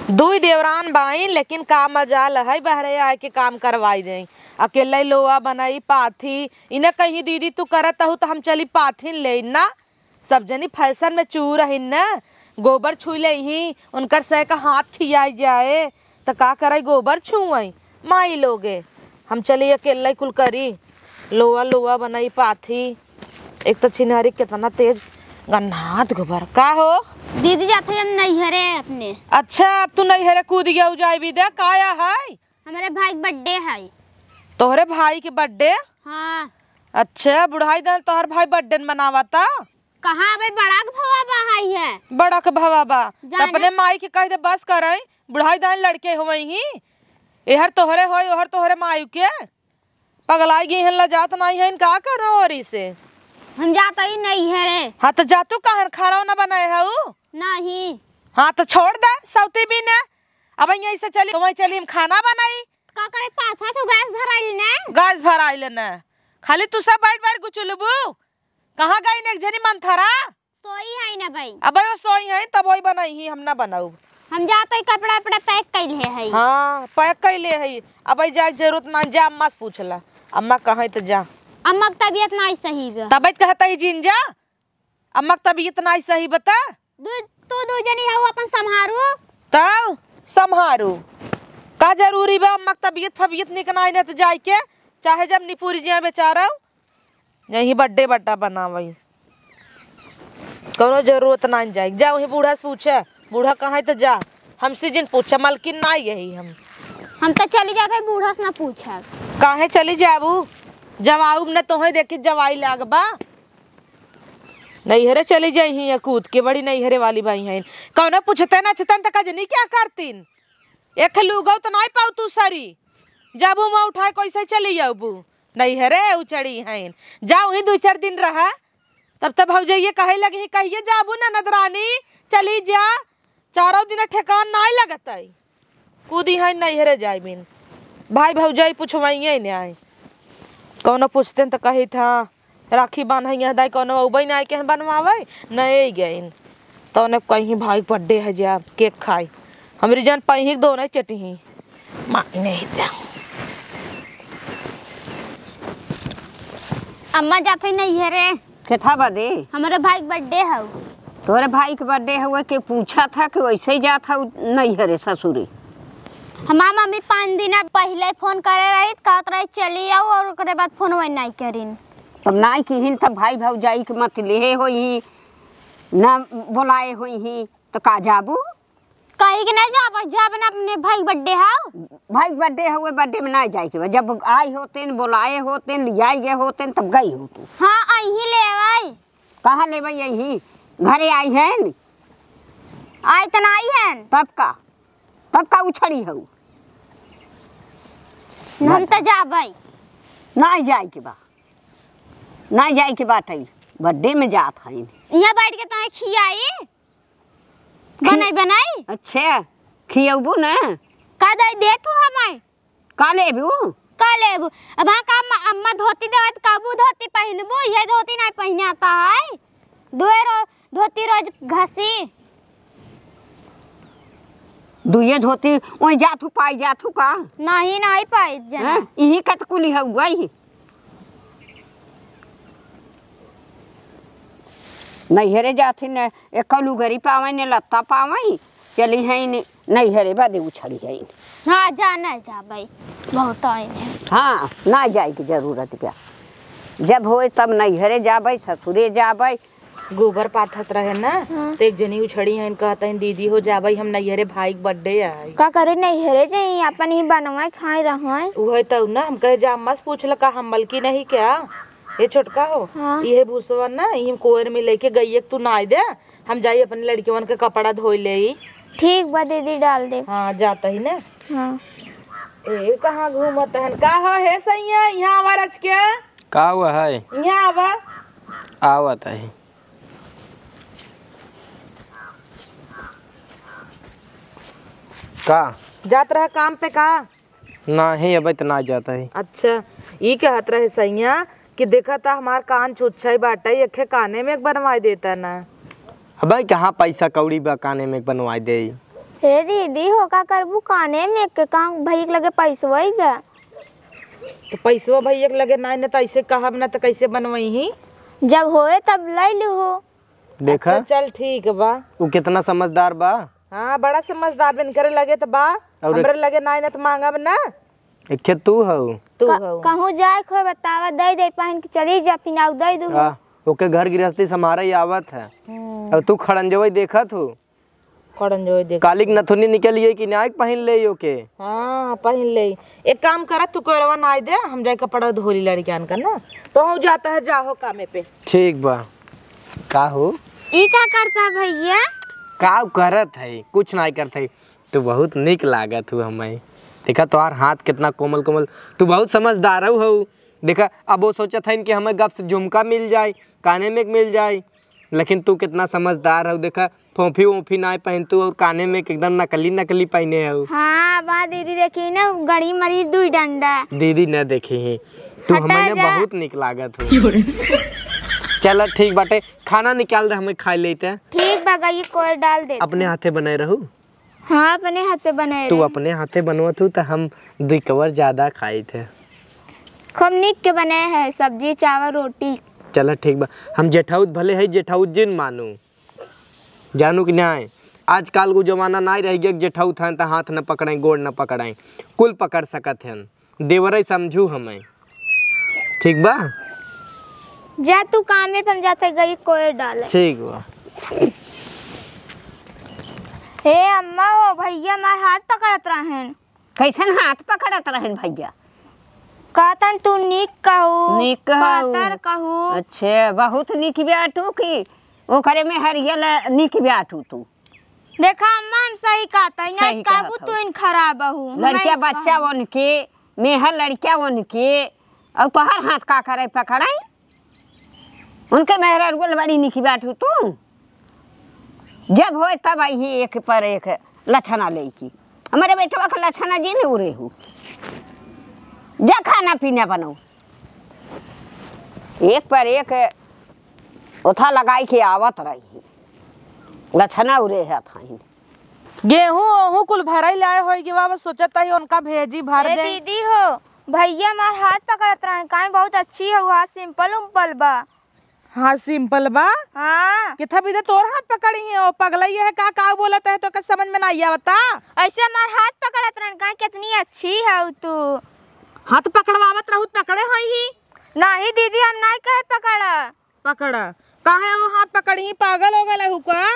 दुई देवरान बाइन लेकिन का मजाल है बहरे आए के काम करवाई दे। अकेले लोआ बनाई पाथी इन्हें कहीं दीदी तू करत हूँ तो हम चली पाथिन ले ना। सब जनी फैशन में चूर है न गोबर छू ले ही उनकर सह का हाथ खियाई जाए तो का करे गोबर छुआई माई लोगे। हम चली अकेले कुल करी लोआ लोआ बनाई पाथी। एक तो चिन्हरी कितना तेज गन्नात गोबर का हो दीदी जाते हम नैहरे अपने। अच्छा अब तू नैहरे कूद गया जाए भी दे काया है हमारे भाई का बर्थडे है। तोहरे भाई के बर्थडे? हाँ। अच्छा बुढ़ाई दल तोहर भाई बर्थडे मनावाता कहाँ भाई बड़ा का भवा भाई है बड़ा का भवा बा तो अपने माई के कह दे बस कर बुढ़ाई दान लड़के हो ही एहर तोहरे हो ओहर तोहरे माई के पगलाई गई हन जात नहीं है का करो और इसे हम जाता ही नहीं है रे। हाँ तो जा तू कहाँ खाना ना बनाए है नहीं। हाँ तो छोड़ दे सौती भी ने अब यहीं से चली तो वहीं चली हम खाना बनाई का करे पाथा तो गैस भराई ने गैस भराई लेना खाली तू सब बैठ बैठ गुचुलबू कहाँ गई ने एक जनी मंथरा सोई है ना भाई अब वो सोई है तब वही बनाई ही हम ना बनाऊ हम जाते ही कपड़ा वपड़ा पैक कैले है। हाँ पैक कैले है अब जाए जरूरत ना जा अम्मा से पूछला अम्मा कहाँ तो जा अम्मा की तबीयत नहीं सही बा तबीयत कहता ही जीन जा अम्मा की तबीयत नहीं सही बता तू दो जनी है अपन संभारू तब संभारू का जरूरी बा अम्मा की तबीयत फबीयत निकनाई न तो जाए के चाहे जब निपुरी जी बेचारा यही बर्थडे बट्टा बनावई कोनो जरूरत ना जाए जा वही बूढ़ा से पूछे बूढ़ा कहाँ तो जा हमसे जिन पूछे मलकिन ना यही हम तो चली जाते बूढ़ा से ना पूछे काहे चली जाबू जवाब ने तोहे देखी जवाई लाग बा नैहरे चली जाई कूद के बड़ी नैहरे वाली भाई है कौन पूछते ना चतन तक जनी क्या करतीन एक लूगो तो नहीं पाऊ तू सरी जाबू मैं उठाए कैसे चली जाबू नैहरे उचड़ी है जाऊ ही 2-4 दिन रहा तब तब भौजैया कहे लगी कहिए जाबू ना नदरानी चली जा 4 दिन ठेकान नहीं लगत कूदी है नैहरे जाए बिन भाई भौजाई पूछवाइए ने आए कौनो पूछते तो कही था राखी बांध दाई कौनो उबई ना के बनवावे नहीं गई तो ने कहीं भाई बर्थडे है जा केक खाई हमारी जान पही दोनों चटी माने अम्मा जाते नहीं है रे केथा बदे हमारे भाई का बर्थडे है। तोरे भाई के बर्थडे हुआ के पूछा था कि वैसे ही जाता नहीं है रे ससुरी हमार मम्मी 5 दिन पहले फोन करे रही कहत रही चली आओ और ओकरे बाद फोन वही नहीं करीन तब नहीं की तब भाई भौजाई के मत ले हो ही ना बुलाए हो ही तो का जाबू कहीं कि नहीं जाब जब ना अपने भाई बर्थडे है भाई बर्थडे हुए बर्थडे में नहीं जाए जब आई होते बुलाए होते लियाई गए होते तब गई हो तू। हाँ अही ले आई कहाँ ले भाई यही घरे आई है आई तो नहीं है तब का उछड़ी हो हम तो जाबै नहीं जाए के बा नहीं जाए के बात है बर्थडे में जात है यहाँ बैठ के तो खियाई बनाई अच्छा खियबू ना का दे तू हमें का लेबू अब हाँ का अम्मा धोती देवत काबू धोती पहनबू ये धोती नहीं पहने आता है धोती रोज घसी दुए धोती वही जाथू पाई जाथू का नहीं पाई जना यही कतकुली है वही नैहरे जाती न एक कलू घरी पावे ने लत्ता पावे चली है नैहरे बादे उछड़ी है। हाँ जाना जा भाई बहुत आए हाँ ना जाए की जरूरत क्या जब होए तब नैहरे जाबे ससुरे जाबे गोबर पाथत रहे ना तो एक जनी उछड़ी है कहते हैं दीदी हो जाबे हम नैहरे भाई के बर्थडे है का करे नैहरे जाई अपन ही बनवाए खाए रहा वही तो ना हम कहे जा अम्मा से पूछल का हम मलकी नहीं क्या ये छोटका हो हाँ। ये भूसवा ना ये कोयर में लेके गई तू ना दे हम जाइए अपने लड़कियों के कपड़ा धोई ले ठीक बा दीदी डाल दे। हाँ जाता ही ना हाँ। ए कहाँ घूमत है का हो है सैया यहाँ आवा रच के का हुआ है यहाँ आवा आवत है का जात रहा काम पे का नहीं अब तो ना जाता है। अच्छा ये कहत रहे सैया कि देखा था हमार कान छुच्छाई बाटा एक काने में बनवाई देता ना अब कहाँ पैसा कौड़ी बा काने में बनवाई दे हे दीदी हो का करबू काने में के कहाँ भई के लगे पैसवा ही बा। तो पैसवा भैया के लगे ना तो ऐसे कहब ना तो कैसे बनवाई ही। जब होए तब ले लू। देखा अच्छा, चल ठीक बा। वो कितना समझदार बा। हाँ बड़ा समझदार बन करे लगे तो बा। हमरे लगे ना तो मांगब ना। एक तू हो तू हो कहूँ जाए खोए बतावा दे दे पहन के चली जा फिर आउ दे दू। ओके घर गृहस्थी समारा ही आवत है। अब तू खड़ंजवई देखा तू खड़न जो देख कालिक नथुनी निकलिए कि नायक पहन ले ओके। हाँ पहन ले। एक काम करा तू कोरवा ना दे हम जाए कपड़ा धोली लड़कियान का ना तो हो जाता है जाहो कामे पे। ठीक बा। का हो ई का करता भैया? का करत है कुछ नहीं करत है। तू बहुत निक लागत हो हमें। देखा तोहार हाथ कितना कोमल कोमल। तू बहुत समझदार हो। देखा अब वो सोचत है कि हमें गप से झुमका मिल जाए काने में मिल जाए लेकिन तू कितना समझदार हो। देखा फोफी वोफी ना पहन तू और काने में एकदम नकली नकली पहने हो। हाँ बा दीदी देखी ना गड़ी मरी दुई डंडा। दीदी न देखी है तू हमें बहुत निक लागत हो। चल ठीक बाटे खाना निकाल दे हमें खा लेते। ठीक बा गई कोई डाल दे। अपने हाथे बनाए रहू। हाँ अपने हाथे बनाए। तू अपने हाथे बनवत हूँ तो हम 2 कवर ज्यादा खाए थे। खूब निक के बने हैं सब्जी चावल रोटी। चल ठीक बा। हम जेठाउत भले है जेठाउत जिन मानू जानू कि नहीं। आजकल को जमाना नहीं रह गया जेठाउत हैं तो हाथ न पकड़ाई गोड़ न पकड़ाई कुल पकड़ सकत हैं। देवरई समझू हमें। ठीक बा जा तू काम में हम जाते गई कोई डाले। ठीक बा। हे अम्मा ओ भैया मार हाथ पकड़त रहन। कैसन हाथ पकड़त रहन भैया? कहतन तू निक कहू निक कहू। पातर कहू। अच्छा बहुत निक ब्याटू की ओकरे में हरियल निक ब्याटू तू। देखा अम्मा हम सही कहता है ना सही काबू कहत तू इन खराब हूँ। लड़किया बच्चा वन के मेहर लड़किया वन के और तोहर हाथ का करे पकड़ाई उनके मेहर बोल बड़ी निक ब्याटू तू। जब होए तब आई एक पर एक लछना ले की हमारे बेटवा का लछना जी ने उड़े हूँ। जा खाना पीना बनाओ एक पर एक उथा लगाई के आवत रही लछना उड़े है था। गेहूं ओहू कुल भराई लाए होगी बाबा सोचत ही उनका भेजी भर ए दे। दीदी हो भैया मार हाथ पकड़त रहन काहे बहुत अच्छी है हाथ सिंपल उम्पल बा। हाँ सिंपल बा। हाँ किथा भी तोर हाथ पकड़ी है और पगला ये है का बोलत है तो समझ में नहीं आवता। ऐसे मार हाथ पकड़त रहन काहे कितनी अच्छी है तू। हाथ पकड़वावत रहू पकड़े ही नहीं दीदी हम नहीं कहे पकड़ा काहे वो हाथ पकड़ी ही पागल हो गए हु का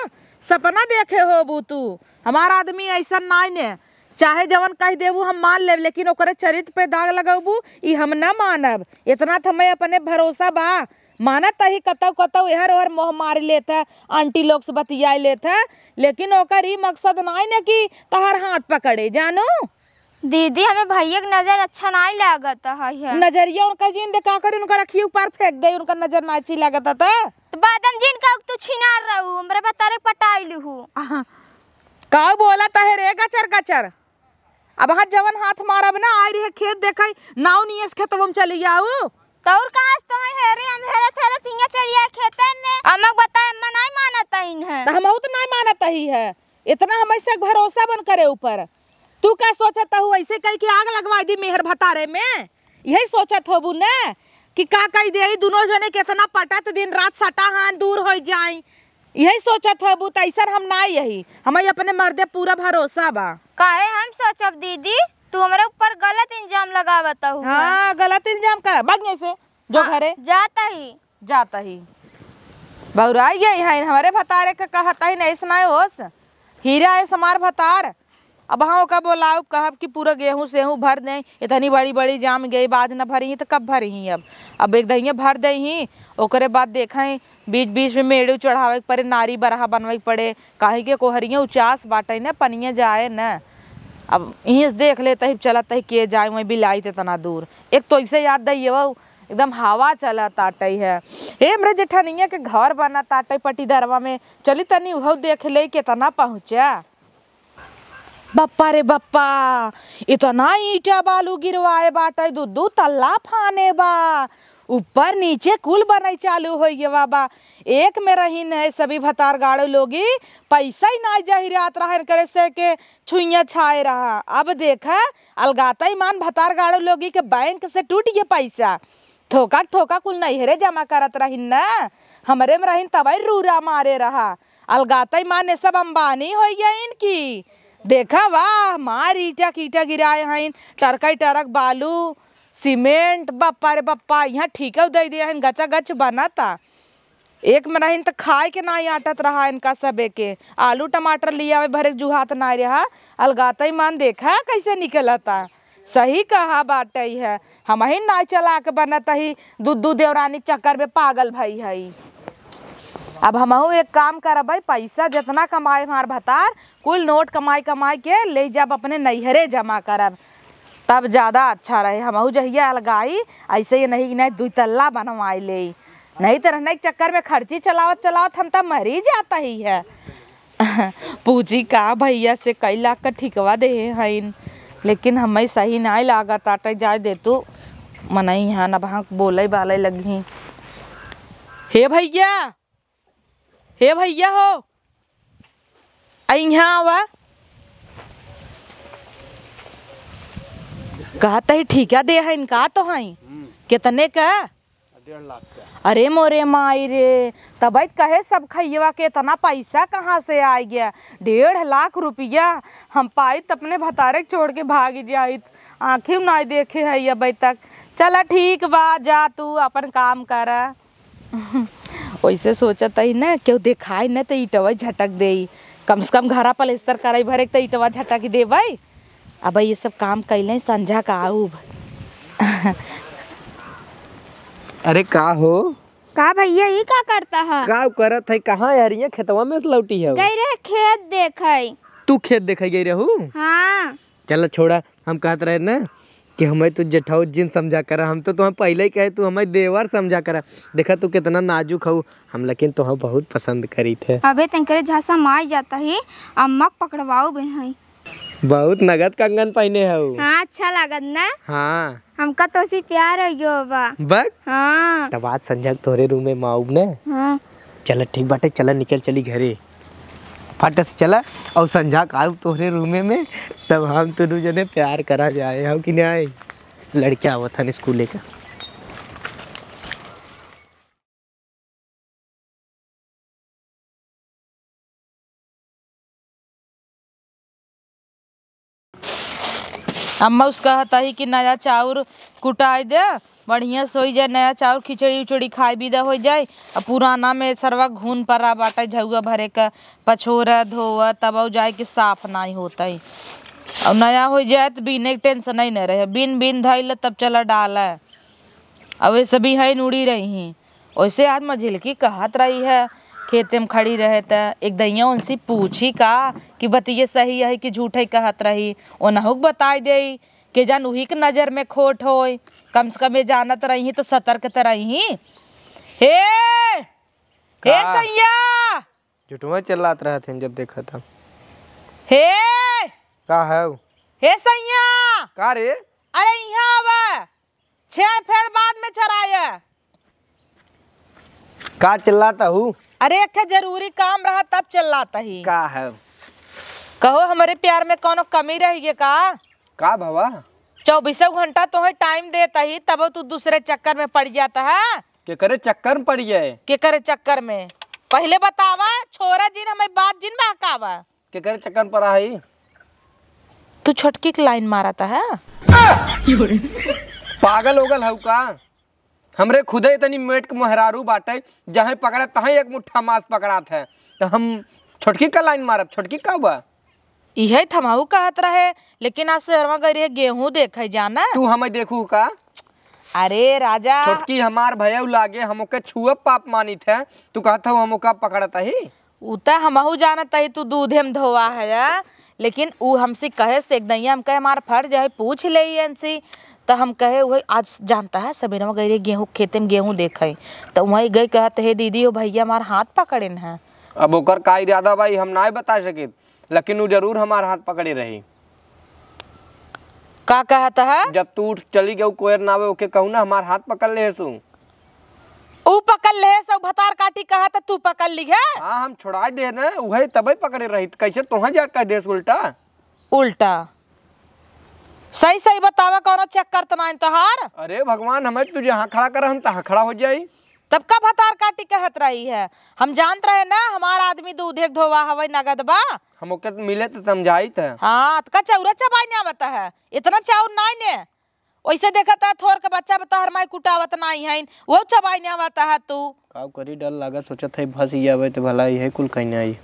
सपना देखे हो बू तू। हमारा आदमी ऐसा नहीं ने चाहे जवन कह देबू हम मान लेब लेकिन ओकरे चरित्र पे दाग लगाबू ई हम ना मानब। इतना तो हमें अपने भरोसा बा मानत ही कतौ कतौ एहर ओहर मोह मार लेता आंटी लोग से बतिया लेता लेकिन ओकर ई मकसद नहीं ने कि तहर हाथ पकड़े जानू। दीदी हमें भैया की नजर अच्छा नहीं लागत है। नजरिया उनका जीन देखा कर उनका रखी ऊपर फेंक दे उनका नजर ना अच्छी लागत था तो बादम जिन का तू छिनार रहू हमरे बतारे पटाइलू हूँ। का बोला तहे रे गचर गचर। अब हाथ जवन हाथ मारब ना आई रहे खेत देखै नाव नियस खेतवा में चली जाऊ तौर कास तो है रे हम हेरे थे तिंगा चलिया खेते में अमक बताए अम्मा नहीं मानत इन है। तो हम तो नहीं मानत ही है इतना हम ऐसे भरोसा बन करे ऊपर। तू क्या सोचत हूँ ऐसे कह के आग लगवा दी मेहर भतारे में यही सोचत होबू ना कि का कह दे दोनों जने कितना पटत दिन रात सटा हान दूर हो जाए यही सोचत होबू तो ऐसा हम ना यही हमें अपने मर्दे पूरा भरोसा बा। काहे हम सोचब दीदी तू हमारे ऊपर गलत इल्जाम लगावत हूँ। हाँ गलत इल्जाम का भागने से जो घरे जाता ही बहुराई गई है हमारे भतारे का कहता ही नहीं सुनाए होस हीरा है समार भतार। अब हाँ का बोलाओ कहब कि पूरा गेहूं सेहूं भर दें इतनी बड़ी बड़ी जाम गई बाद न भरी ही तो कब भरी ही अब एक दहिया भर दे ही ओकरे बाद देखें बीच बीच में मेड़ू चढ़ावे पड़े नारी बरहा बनवे पड़े काहे के कोहरिया उचास बाटे न पनिया जाए न। अब यहीं से देख लेते ही चलत ही के जाए वहीं बिलाई तना दूर एक तो ऐसे याद दी वो एकदम हवा चला ताटई है। हे मेरे जेठानिया के घर बना ताटई पट्टी दरवा में चली तनी उहो देख ले कितना पहुँचा। बप्पा रे बप्पा इतना ईटा बालू गिरवाए बाटे दू तल्ला फाने बा ऊपर नीचे कुल बनाई चालू हो गया बाबा। एक में रहीन है सभी भतार गाड़ो लोगी पैसा ही ना जाहिरात रहा करे से के छुइया छाए रहा। अब देखा अलगाता ही मान भतार गाड़ो लोगी के बैंक से टूट गया पैसा, थोका थोका कुल नैहरे जमा करत रहीन ना, हमरे में रहीन तबाई रूरा मारे रहा। अलगाता ही मान सब अंबानी हो गया इनकी। देखा वाह मार ईटा कीटा गिराए हैं, टरकई टरक बालू सीमेंट बप्पा रे बप्पा यहाँ ठीका दे दिया है, गचा गच बना था। एक में रहीन तो खाए के ना आटत रहा इनका सबे के, आलू टमाटर लिया भरे जुहात ना रहा। अलगाता ही मान देखा कैसे निकलता। सही कहा बात है, हम ही ना चला के बनत ही दूध देवरानी चक्कर में पागल भई है। अब हमहू एक काम करब भाई, पैसा जितना कमाए हमार भतार कुल नोट कमाई कमाई के ले जब अपने नैहरे जमा करब तब ज़्यादा अच्छा रहे। हमहू जहिया अलगाई ऐसे ही नहीं 2 तल्ला बनवाई ले, नहीं तो रहने के चक्कर में खर्ची चलावत चलावत हम तब मरी जाता ही है। पूछी का भैया से कई लाख का ठिकवा दे हैं, लेकिन हमें सही नहीं लागत आटे जाए दे तू मनई यहाँ न वहाँ बोले बाले लगी। हे भैया हो यहाँ आवा, कहता ही ठीका दे है इनका तो है कितने का? 1.5 लाख का। अरे मोरे माई रे, तब कहे सब खैवा के इतना पैसा कहाँ से आ गया? 1.5 लाख रुपया हम पाई तो अपने भतारे छोड़ के भाग जाइत, आँखें नहीं देखे है अब तक। चला ठीक बा, जा तू अपन काम कर। वैसे सोचत ही न क्यों दिखाई न तो ईटवा झटक दे, कम से कम घरा पलस्तर करे भरे तो ईटवा झटक दे भाई। अब ये सब काम कैले संझा का आऊ। अरे का हो का भैया ये का करता है? का करत है? कहाँ हरिया खेतवा में लौटी है? गई रे खेत देखे। तू खेत देखे गई रहू? हाँ। चल छोड़ा, हम कहते रहे ना कि हमें तू जेठाऊ जिन समझा कर, हम तो तुम्हें पहले ही कहे तू हमें देवर समझा कर। देखा तू कितना नाजुक हो हम, लेकिन तुम्हें बहुत पसंद करी थे। अबे तंकरे झांसा मार जाता है, अम्मा पकड़वाओ बन है। बहुत नगद कंगन पहने हो। हाँ अच्छा लागत ना? हाँ हमका तो सी प्यार हो गयो बा। बस हाँ तब आज संजय तोरे रूम में माऊब ने। हाँ चल ठीक बाटे, चला निकल चली घरे फट से चला, और संझा का तोहरे रूमे में तब हम दोनों जने प्यार करा जाए हम कि नहीं? लड़कियां आवत हन स्कूले का। अम्मा उसका कहता ही कि नया चाउर कुटाई दे, बढ़िया सोई जाए, नया चाउर खिचड़ी उचड़ी खाई भी दे हो जाए। और पुराना में सरवा घून पड़ा बाटा झुआ भरे का पछोरा धोआ तब जाए कि साफ नहीं होता है। और नया हो जाए तो बीने के टेंशन नहीं न रहे, बिन बिन धैल तब चला डाला। अब वे सभी है उड़ी रही हैं। वैसे आज मझिलकी कहत रही है खेते में खड़ी रहे तो एक दैया उनसे पूछी का कि बतिये सही है कि झूठे कहत रही, ओनहुक बताई दे कि जान उही के नज़र में खोट हो, कम से कम ये जानत रही तो सतर्क त रही। हे सैया झूठवा चिल्लात रहे थे जब देखा था। हे का है? हे सैया का रे? अरे यहाँ आवा, छेड़ फेड़ बाद में चराया। का चिल्लाता हूँ? अरे एक जरूरी काम रहा तब चिल्लाता ही। का है? कहो हमारे प्यार में कोनो कमी रही है का भवा? 24 घंटा तो टाइम देता ही तब तू दूसरे चक्कर में पड़ जाता है। के करे चक्कर में पड़ गए? के करे चक्कर में पहले बतावा, छोरा जिन हमें बात जिन बहकावा। के करे चक्कर में पड़ा है? तू छोटकी की लाइन मारता है। पागल होगल हऊ का? हमरे खुदे इतनी मेट के मोहरारू बाटे, जहाँ पकड़ा तहाँ एक मुट्ठा मांस पकड़ात है, तो हम छोटकी का लाइन मारब? छोटकी का बा? यही थमाऊ कहत रहे, लेकिन आज शहरवा गई रहे गेहूं देखे जाना। तू हमें देखू का? अरे राजा छोटकी हमार भैया लागे हमके छुआ पाप मानी थे, तू कहता हूँ हमका पकड़ता ही? उता हमहू जानता ही तू दूधे में धोआ है, लेकिन ऊ हमसे कहे से एक दैया हम कहे हमारा फर्ज है पूछ ले इनसे। तो हम कहे वही आज जानता है सवेरे में गई गेहूँ खेते में गेहूँ देखे, तो वही गई कहते हे दीदी वो भैया हमारा हाथ पकड़े हैं। अब ओकर का इरादा भाई हम ना बता सके, लेकिन वो जरूर हमारा हाथ पकड़े रही। का कहता है? जब तू उठ चली गई कोयर नावे ओके कहू ना हमार हाथ पकड़ ले तू। ऊ पकड़ ले सब भतार काटी कहा त तू पकड़ ली है। हाँ हम छोड़ा दे ना वही तबे पकड़े रही कैसे तुहा जा कह देस उल्टा उल्टा सही सही बतावा कौनो चक्कर त नहीं तोहार। अरे भगवान हमें तुझे यहाँ खड़ा कर हम तहाँ खड़ा हो जाई तब का भतार काटी कहत रही है। हम जानत रहे ना हमारा आदमी दूधे धोवा हवे नगद बा। हम ओके मिले तो समझाई थे। हाँ का चौरा चबाई नहीं आवता है इतना चाउर नहीं ने वैसे देखा था थोर का बच्चा बता हर माई कुटावत नहीं है वो चबाई नहीं आवता है तू का करी डर लगा सोचा था फंस जावे तो भला यही कुल कहीं आई।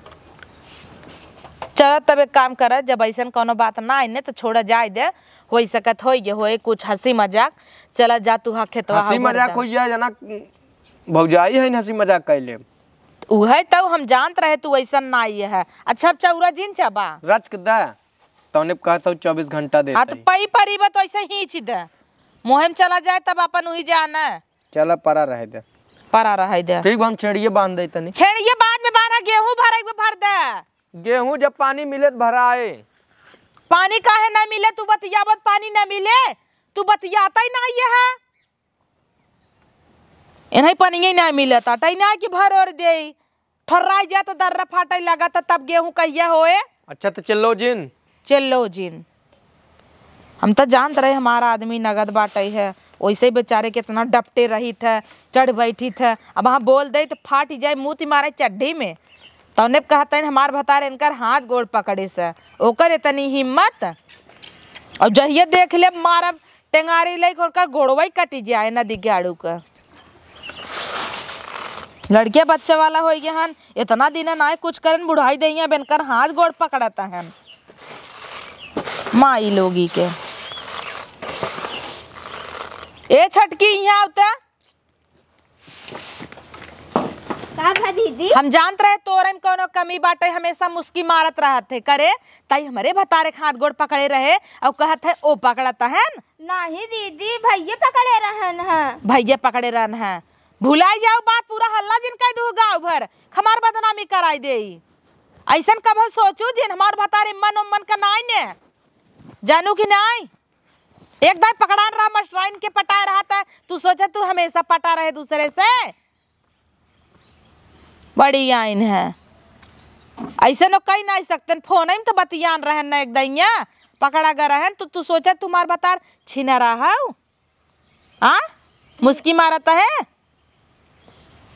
चल तब एक काम कर जब ऐसा कोनो बात ना आई तो छोड़ा जाए दे हो सकत हो कुछ हंसी मजाक चला जा तू हा खेतवा हंसी मजाक हो जाए जना भौजाई है हंसी मजाक कैले उहे तो हम जानत रहे तू ऐसा ना आई है। अच्छा चौरा जिन चबा रच के दे तौने कहता 24 घंटा दे। हाँ तो पई परीबा तो ऐसे ही ची दे मुहिम चला जाए तब अपन वही जाना चला परा रहे दे परा रहे दे ठीक हम छेड़िए बांध दे तनी छेड़िए बाद में बारा गेहूं भर दे गेहूं जब पानी मिले तो भरा आए। पानी काहे ना मिले तू बतियावत पानी ना मिले तू बतियाता ही नहीं है इन्हें पानी नहीं मिलता टाई ना कि भर और दे ठर्राई जा तो दर्रा फाटे लगा तब गेहूं कहिया होए। अच्छा तो चलो जिन हम तो जानते रहे हमारा आदमी नगद बाटे है वैसे ही बेचारे कितना डपटे रही थे चढ़ बैठी थे अब वहाँ बोल दे तो फाट जाए मुँह तुम्हारे चड्ढी में तो उन्हें कहता है हमार भतार इनकर हाथ गोड़ पकड़े से ओकर इतनी हिम्मत और जहिए देख ले मारा टेंगारी लेकर उनका गोड़वा ही कटी जाए नदी के आड़ू का लड़के बच्चे वाला हो गया हन इतना दिन ना कुछ करन बुढ़ाई देंगे बनकर हाथ गोड़ पकड़ता है माई लोगी के ए छटकी यहाँ होता का दीदी हम जानते रहे तोरे में कोनो कमी बाटे हमेशा मुस्की मारत रहत थे करे ताई हमारे भतारे हाथ गोड़ पकड़े रहे और कहत है ओ पकड़ता है नहीं दीदी भैया पकड़े रहन है भैया पकड़े रहन है भुलाई जाओ बात पूरा हल्ला जिन कह दू गाँव भर हमार बदनामी कराई दे ऐसा कब सोचू जिन हमार भतारे मन उमन का नाई ने जानू कि नहीं एक दाई पकड़ान रहा मस्टराइन के पटा रहा था तू सोचा तू हमेशा पटा रहे दूसरे से बड़ी आइन है ऐसे न कही नहीं सकते फोन में तो बतियान रहन न एक दैया पकड़ा गया रहन तो तू सोचा तुम्हार भतार छीना रहा आ मुस्की मारता है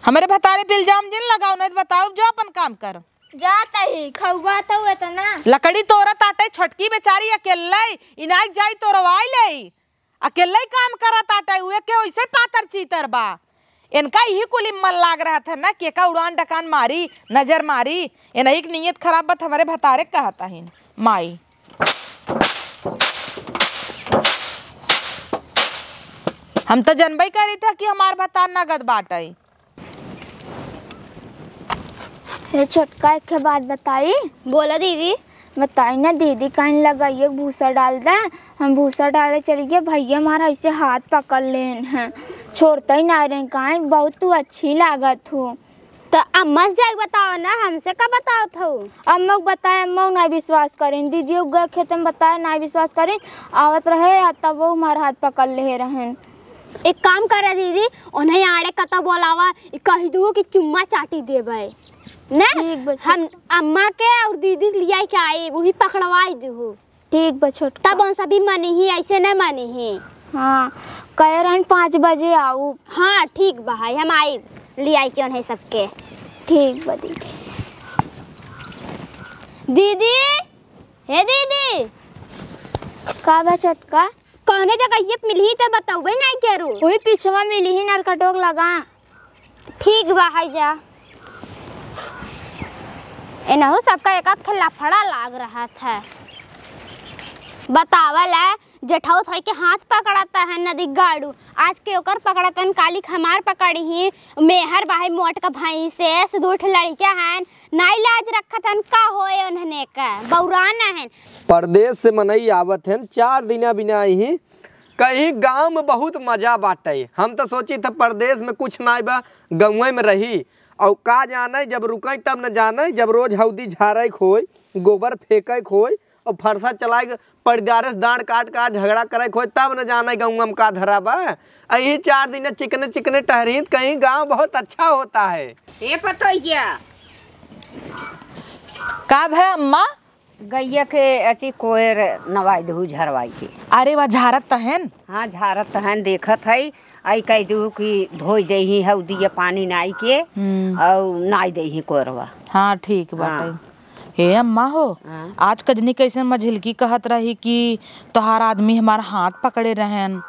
हमारे भतारे पे इल्जाम जिन लगाओ नहीं बताओ जो अपन काम कर जाता ही खौगा तो इतना लकड़ी तोरा ताटे छटकी बेचारी अकेले इनाक जाई तो रवाई ले अकेले काम करत आटे हुए के वैसे पातर चीतर बा इनका यही कुल मन लाग रहा था ना के का उड़ान डकान मारी नजर मारी इन्हीं की नीयत खराब बात हमारे भतारे कहता है माई हम तो जनबई करी था कि हमार भतार नगद बाटे ये छोटका एक बात बताई बोला दीदी बताई ना दीदी कहीं लगाइए भूसा डाल दे हम भूसा डाले चली गए भैया हमारा ऐसे हाथ पकड़ लेन हैं छोड़ता ही ना रहे कहीं बहुत तू अच्छी लागत हो तो अम्मा से जाके बताओ ना हमसे का बताओ था अम्मा को बताया अम्मा नहीं विश्वास करें दीदी गए खेत में बताया नहीं विश्वास करें आवत रहे तब वो हमारा हाथ पकड़ ले रहे एक काम करे दीदी उन्हें आड़े कता बोलावा कही दो कि चुम्मा चाटी देवे ने हम अम्मा के और दीदी लिया के आए वही पकड़वाई दो ठीक बा छोटका तब उन सभी मानी ही ऐसे न मानी ही हाँ कह रहे 5 बजे आओ हाँ ठीक बा हम आए लिया के उन्हें सबके ठीक बा दीदी दीदी हे दीदी का बा छोटका कौने जगह ये मिली तो बताओ भाई नहीं करू वही पीछवा मिली ही नरकटोक लगा ठीक बा है जा इनहु सबका एक खेला फड़ा लाग रहा था बतावल है जेठाऊ थई के हाथ पकड़ाता है नदी गाड़ू आज के ओकर पकड़तन काली हमार पकड़ी ही मेहर बाहे मोट का भाई से सुदूठ लड़किया हैं नाई लाज रखतन का होए उन्हने का बौराना है परदेश से मनई आवत हैं 4 दिन बिना ही कहीं गांव में बहुत मजा बाटे हम तो सोची था परदेश में कुछ ना बा गाँव में रही और का जाने जब रुके तब न जाने जब रोज हौदी झाड़े खोई गोबर फेंके खोई और फरसा चलाए परिदारस दांड काट काट झगड़ा करे खोज तब न जाना गाँव में का धरा बा। यही 4 दिन चिकने चिकने टहरीन कहीं गांव बहुत अच्छा होता है। ये पता है क्या का भै अम्मा? गैया के अची कोयर नवाई दहू झरवाई के। अरे वह झारत तहन। हाँ झारत तहन देखत है आई कह दू कि धोई दही है दिया पानी नाई के और नाई दही कोरवा। हाँ ठीक बाटे। हे अम्मा हो आज कजनी कैसे मझिलकी कहत रही कि तोहार आदमी हमारा हाथ पकड़े रहन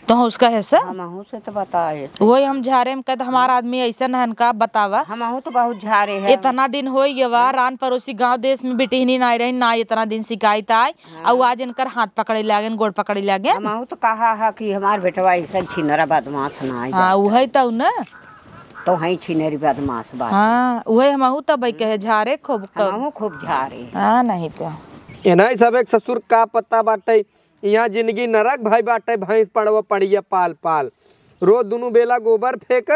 तो उसका ऐसा हमहू से तो बताए वही हम झारे में कहते हमारा आदमी ऐसा नहन का बतावा। हमहू तो बहुत झारे है। इतना दिन हो गया रान पड़ोसी गांव देश में बेटी ही नहीं रही ना इतना दिन शिकायत आए और आज इनकर हाथ पकड़े लागे गोड़ पकड़े लागे। हमहू तो कहा है कि हमार बेटवा ऐसा छिनरा बदमाश ना आई। हाँ वही तो न तो है छिनेरी बदमाश बात। हाँ वही हमहू तब कहे झारे खूब हमहू खूब झारे। हाँ नहीं तो एना सब एक ससुर का पता बाटे यहाँ जिंदगी नरक भाई बाटे भैंस पड़वा पड़िया पाल पाल रोज दोनों बेला गोबर फेंक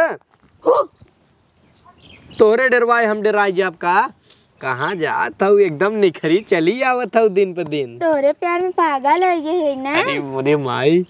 तोहरे डरवाए हम डराई जब का कहाँ जात हूँ एकदम निखरी चली आवत हूँ दिन पे दिन। तोरे प्यार में पागल हो गए है ना। अरे मोरे माई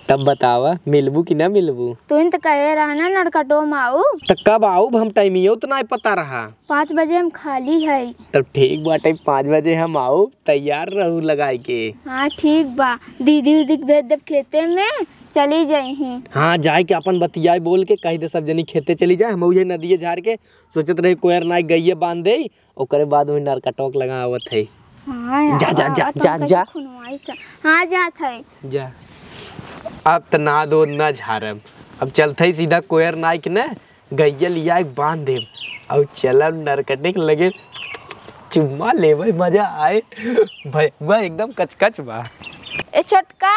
तब बतावा मिलबू कि ना मिलबू? तू तो कहे रहा ना नरकटो माऊ तो कब आऊ हम टाइमियो तो नहीं पता रहा। 5 बजे हम खाली है। तब ठीक बाटे 5 बजे हम आऊ तैयार रहू लगाई के। हाँ ठीक बा दीदी उदी भेज देव खेते में चली जाई। हाँ जाए के अपन बतियाई बोल के कही दे सब जनी खेते चली जाए। हम उहे नदिये झाड़ के सोचत रहे कोयर नाई गइये बांध दे ओकरे बाद वही नरकटोक लगावत है। हाँ जा जा जा जा जा। हाँ जात है जा अब त ना दो ना झारब अब चलते सीधा कोयर नाई के ना गैया लिया बांध देव और चलब नरकटे के लगे चुम्मा लेवे मजा आए भाई एकदम कचकच बा। ए छोटका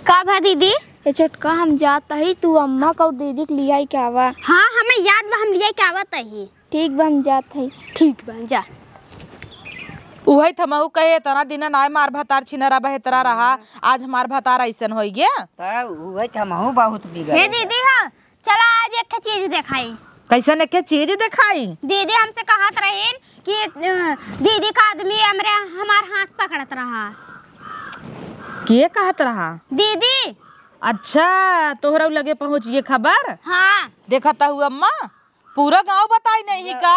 का भा दीदी? ए छोटका हम जाता ही तू अम्मा का और दीदी के लिया क्या बा? हाँ हमें याद बा हम लिया क्या बात है। ठीक बा हम जात है। ठीक बा जा। उही थमहू कहे इतना दिन नाय मार भतार छिनरा बहेतरा रहा आज हमार भतार ऐसन हो गया। तो वही हमहू बहुत बिगड़। हे दीदी हाँ चला आज एक चीज दिखाई। कैसन एक चीज दिखाई? दीदी हमसे कहत रहे कि दीदी का आदमी हमरे हमार हाथ पकड़त रहा। के कहत रहा? दीदी। अच्छा तोहरा लगे पहुँच ये खबर? हाँ देखता हुआ अम्मा पूरा गांव बताई नहीं का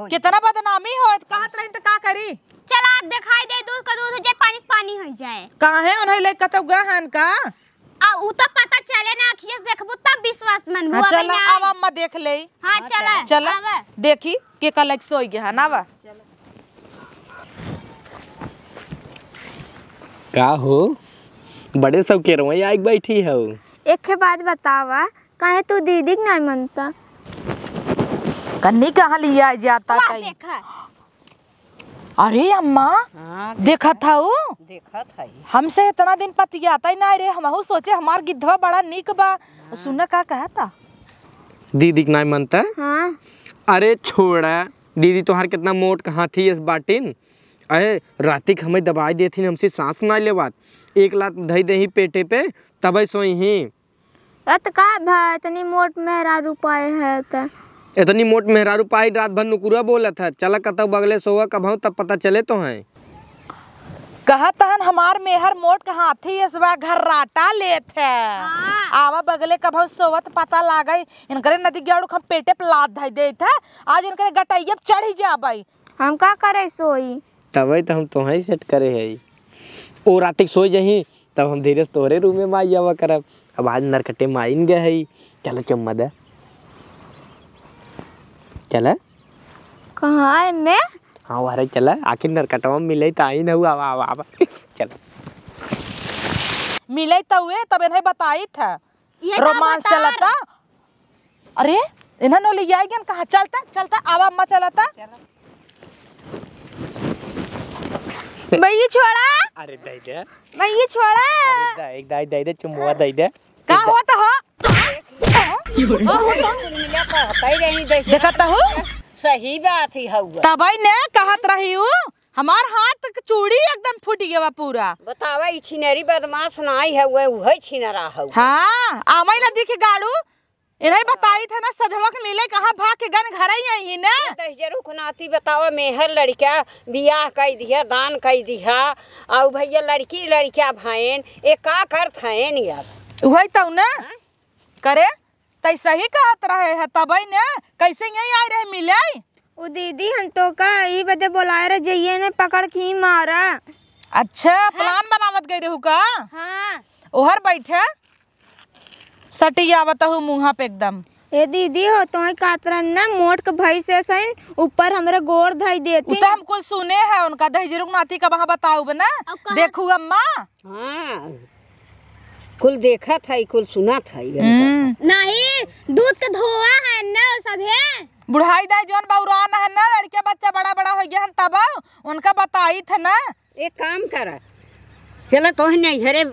कितना बदनामी हो कहत रही तो का करी। चला दिखाई दे दूध का दूध हो जाए पानी पानी हो जाए। काहे उन्हें ले कतौ गहन का आ उ तो पता चले ना अखिए से देखबू तब विश्वास मन हुआ। चल अब अम्मा देख ले। हाँ चला चल देखी के का लग सोई गया ना बा का हो बड़े सब के रवई आई बैठी हो। एक बात बतावा काहे तू दीदी के नहीं मनता? कन्नी कहाँ लिया जाता कहीं? देखा अरे अम्मा देखा था वो देखत है हमसे इतना दिन पतियाता ही ना रे हमहू सोचे हमार गिद्धवा बड़ा निक बा। सुन का कहता दीदी के नहीं मनता? हाँ अरे छोड़ा दीदी तोहार कितना मोट कहाँ थी इस बाटिन। अरे रातिक हमें दवाई देती हमसे सांस ना लेवात 1 लात धई दही पेटे पे तब सोई ही। तो का भाई इतनी मोट मेरा रुपये है तो इतनी मोट मेहरारू पाई रात भर नुकुरा बोला था चला कतौ बगले सोवा कब तब पता चले तो है। कहा तहन हमार मेहर मोट कहाँ थी इस बार घर राटा लेत है। आवा बगले कब सोवत पता लागई इनकरे नदी गेड़ू हम पेटे पे लाद धई दे था आज इनकरे गटैया चढ़ी जाबई हम का करे सोई तब तो हम तुम्हें सेट करे है ओ रातिक सोई जही तब हम धीरे तोरे रूम में माई आवा करब। अब आज नरकटे माइन गए है चलो चुम्मा दे चला कहाँ है मैं? हाँ वारे चला आखिर नरकटवा मिले तो आई न हुआ आवा आवा चल मिले तो हुए तब इन्हें बताई था रोमांस चलता। अरे इन्हें नो ले जाएगी कहाँ चलता चलता आवा अम्मा चलता भैया छोड़ा। अरे दे दे भैया छोड़ा। अरे दे दे चुम्मा दे दे का होता हो देखता हूँ सही बात ही हुआ। तबई ने कहत रही हूँ हमार हाथ के चूड़ी एकदम फूट गया पूरा। बतावा ई छिनेरी बदमाश नाई है वह छिनरा है। हाँ आमई ना दिखे गाड़ू इन्हें बताई थे ना सजवा के मिले कहाँ भाग के गन घर ही आई ही ना। दहजरू को नाती बतावा मेहर लड़का बियाह कई दिया दान कई दिया और भैया लड़की लड़का भाईन ए का करत हैं यार वही तो ना करे तै सही कहत रहे है तब ना कैसे यही आए रहे मिले। ओ दीदी हम तो का ई बदे बुलाए रहे जइए ने पकड़ के मारा। अच्छा प्लान बनावत गई रहू का। हाँ ओहर बैठे सटी आवत हूँ मुँहा पे एकदम। ए दीदी हो तो कातरन ना मोट के भाई से सइन ऊपर हमरे गोड़ धई देती। उता हम कुछ सुने है उनका दहजरुक नाती का वहाँ बताऊ बना देखू अम्मा। हाँ कुल देखा था कुल सुना था नहीं दूध का धोआ है ना सब है। बुढ़ाई दाई जोन बौरान है ना लड़के बच्चा बड़ा बड़ा हो गया तब उनका बताई था ना। एक काम कर चलो तो नहीं घरे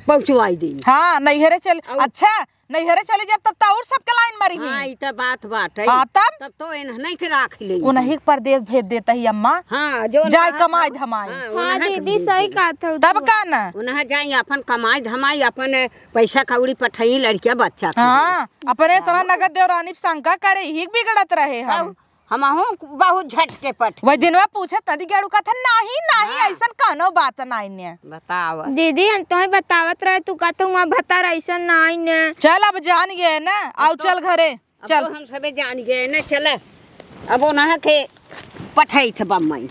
पहुँचवाई दी। हाँ नैहरे चल अच्छा नैहरे चले जब तब तो और सबके लाइन मरी ही। हाँ इतना बात है। हाँ तब तो नहीं के राख ले उन्हीं परदेश भेज देता ही अम्मा। हाँ जो जाए कमाई धमाई। हाँ दीदी सही कहत हो तब का ना उन्हें जाए अपन कमाई धमाई अपन पैसा कौड़ी पठाई लड़किया बच्चा। हाँ अपने इतना नगद देवरानी शंका करे ही बिगड़त रहे हम बहुत झटके पट वही दिनवा पूछा तदी गेड़ू का था नहीं ऐसा कौनो बात नहीं ने बतावा दीदी हम तो बतावत रहे तू का वहाँ बता ऐसा नहीं ने। चल अब जान गए ना आओ चल घरे चल हम सबे जान गए ना चल अब उन्हें के पठाई थे बम्मई।